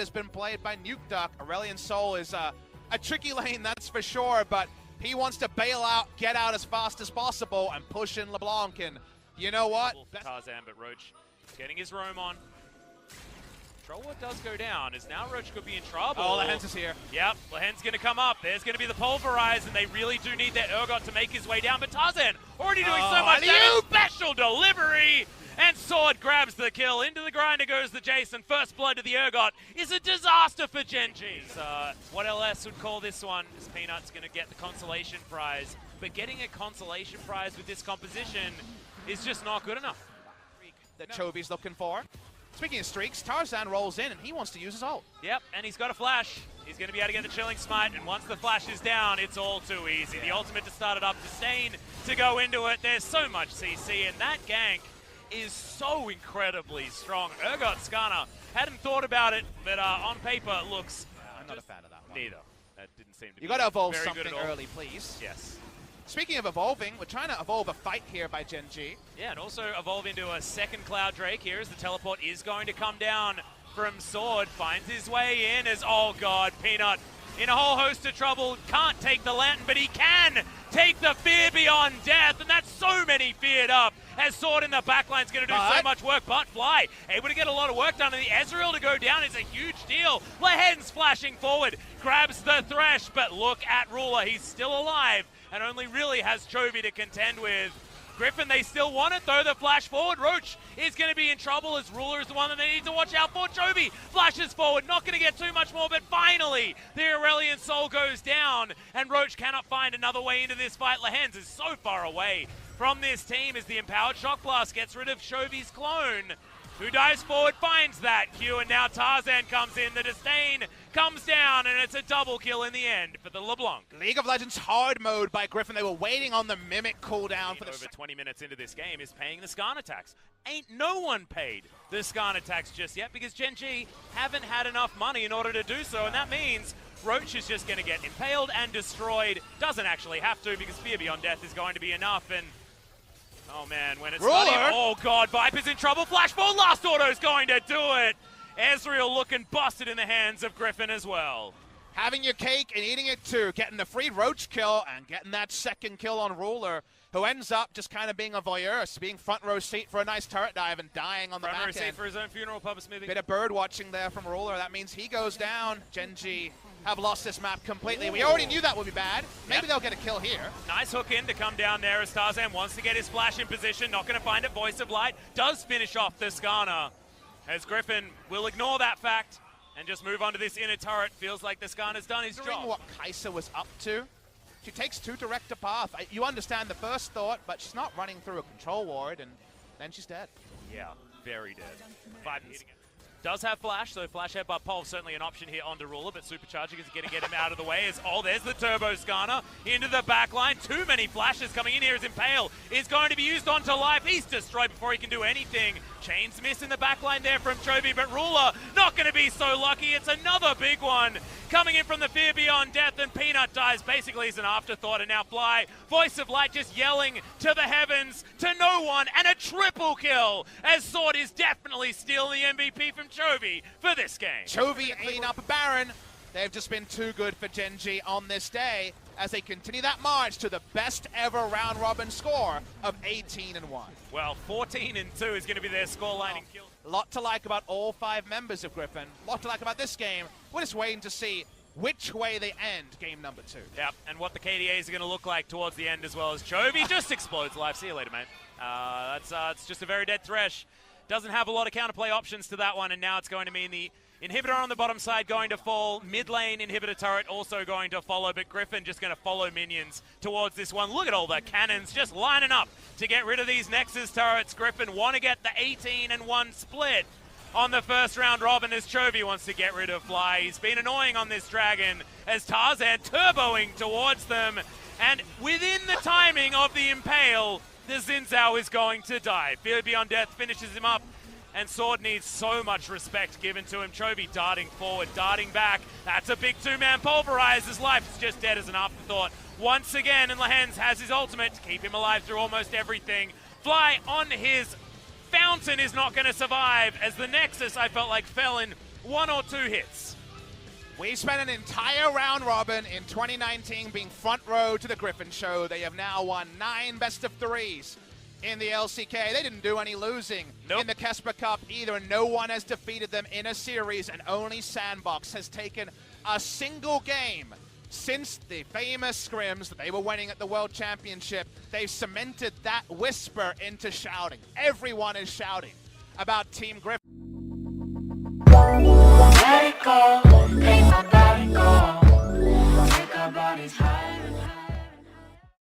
has been played by Nuke Duck. Aurelion Sol is a tricky lane, that's for sure, but he wants to bail out, get out as fast as possible, and push in LeBlanc. And you know what? Tarzan, but Roach getting his roam on. Trollwood does go down, as now Roach could be in trouble. Oh, Lehens is here. Yep, Lehens going to come up. There's going to be the Pulverize, and they really do need their Urgot to make his way down. But Tarzan already doing so much damage. Special delivery! And Sword grabs the kill. Into the grinder goes the Jason. First blood to the Urgot is a disaster for Genji. What LS would call this one is Peanut's going to get the consolation prize. But getting a consolation prize with this composition is just not good enough. That Chovy's looking for. Speaking of streaks, Tarzan rolls in and he wants to use his ult. Yep, and he's got a flash. He's going to be able to get the Chilling Smite, and once the flash is down, it's all too easy. The ultimate to start it up, Disdain to go into it. There's so much CC, and that gank is so incredibly strong. Urgot Skarner hadn't thought about it, but on paper it looks... I'm not a fan of that one. Neither. That didn't seem to be You got to evolve very something good at all. early, please. Yes. Speaking of evolving, we're trying to evolve a fight here by Genji. Yeah, and also evolve into a second Cloud Drake here as the teleport is going to come down from Sword. Finds his way in as, oh god, Peanut in a whole host of trouble. Can't take the Lantern, but he can take the Fear Beyond Death, and that's so many feared up. As Sword in the backline is going to do so much work, but Fly able to get a lot of work done, and the Ezreal to go down is a huge deal. Lehens flashing forward, grabs the Thresh, but look at Ruler, he's still alive, and only really has Chovy to contend with. Griffin, they still want it though. The flash forward, Roach is going to be in trouble as Ruler is the one that they need to watch out for. Chovy flashes forward, not going to get too much more, but finally the Aurelion Sol goes down, and Roach cannot find another way into this fight. Lehens is so far away from this team as the Empowered Shock Blast gets rid of Chovy's clone, who dives forward, finds that Q, and now Tarzan comes in. The Disdain comes down, and it's a double kill in the end for the LeBlanc. League of Legends hard mode by Griffin. They were waiting on the Mimic cooldown for the... Over 20 minutes into this game is paying the Skarner tax. Ain't no one paid the Skarner tax just yet because Genji haven't had enough money in order to do so, and that means Roach is just going to get impaled and destroyed. Doesn't actually have to because Fear Beyond Death is going to be enough, and oh man, when it's not even, oh god, Viper's in trouble. Flashball, last auto's going to do it. Ezreal looking busted in the hands of Griffin as well. Having your cake and eating it too. Getting the free Roach kill and getting that second kill on Ruler, who ends up just kind of being a voyeur, being front row seat for a nice turret dive and dying on the back end. Front row seat for his own funeral, Papa Smithy. Bit of bird watching there from Ruler. That means he goes down. Genji have lost this map completely. We already knew that would be bad. Maybe they'll get a kill here. Nice hook in to come down there as Tarzan wants to get his flash in position. Not going to find it. Voice of Light does finish off the Skarner, as Griffin will ignore that fact and just move on to this inner turret. Feels like the Skarner's done his job. What Kai'Sa was up to, she takes too direct a path. You understand the first thought, but she's not running through a control ward, and then she's dead. Yeah, very dead. 5 hitting it. Does have flash, so flash headbutt pulse certainly an option here onto Ruler, but Supercharging is going to get him out of the way as, oh, there's the Turbo Skarner into the back line. Too many flashes coming in here as Impale is going to be used onto life. He's destroyed before he can do anything. Chains miss in the back line there from Chovy, but Ruler not going to be so lucky. It's another big one coming in from the Fear Beyond Death, and Peanut dies basically as an afterthought, and now Fly, Voice of Light just yelling to the heavens, to no one, and a triple kill as Sword is definitely stealing the MVP from Chovy for this game. Chovy ain't up a Baron. They've just been too good for Genji on this day as they continue that march to the best ever round-robin score of 18-1. Well, 14-2 is going to be their scoreline in kills. A lot to like about all 5 members of Griffin. A lot to like about this game. We're just waiting to see which way they end game number 2. Yep, and what the KDAs are going to look like towards the end as well, as Chovy just explodes live. See you later, mate. It's just a very dead Thresh. Doesn't have a lot of counterplay options to that one, and now it's going to mean the inhibitor on the bottom side going to fall. Mid lane inhibitor turret also going to follow, but Griffin just going to follow minions towards this one. Look at all the cannons just lining up to get rid of these Nexus turrets. Griffin want to get the 18-1 split on the first round robin as Chovy wants to get rid of Fly. He's been annoying on this dragon as Tarzan turboing towards them, and within the timing of the Impale, the Xin Zhao is going to die. Fear Beyond Death finishes him up, and Sword needs so much respect given to him. Chovy darting forward, darting back. That's a big 2-man pulverize. His life is just dead as an afterthought once again, and Lehens has his ultimate to keep him alive through almost everything. Fly on his fountain is not going to survive as the Nexus, I felt like, fell in 1 or 2 hits. We spent an entire round robin in 2019 being front row to the Griffin show. They have now won 9 best of 3s in the LCK. They didn't do any losing in the Kesper Cup either, and no one has defeated them in a series, and only Sandbox has taken a single game since the famous scrims that they were winning at the World Championship. They've cemented that whisper into shouting. Everyone is shouting about Team Griffin. Let it go.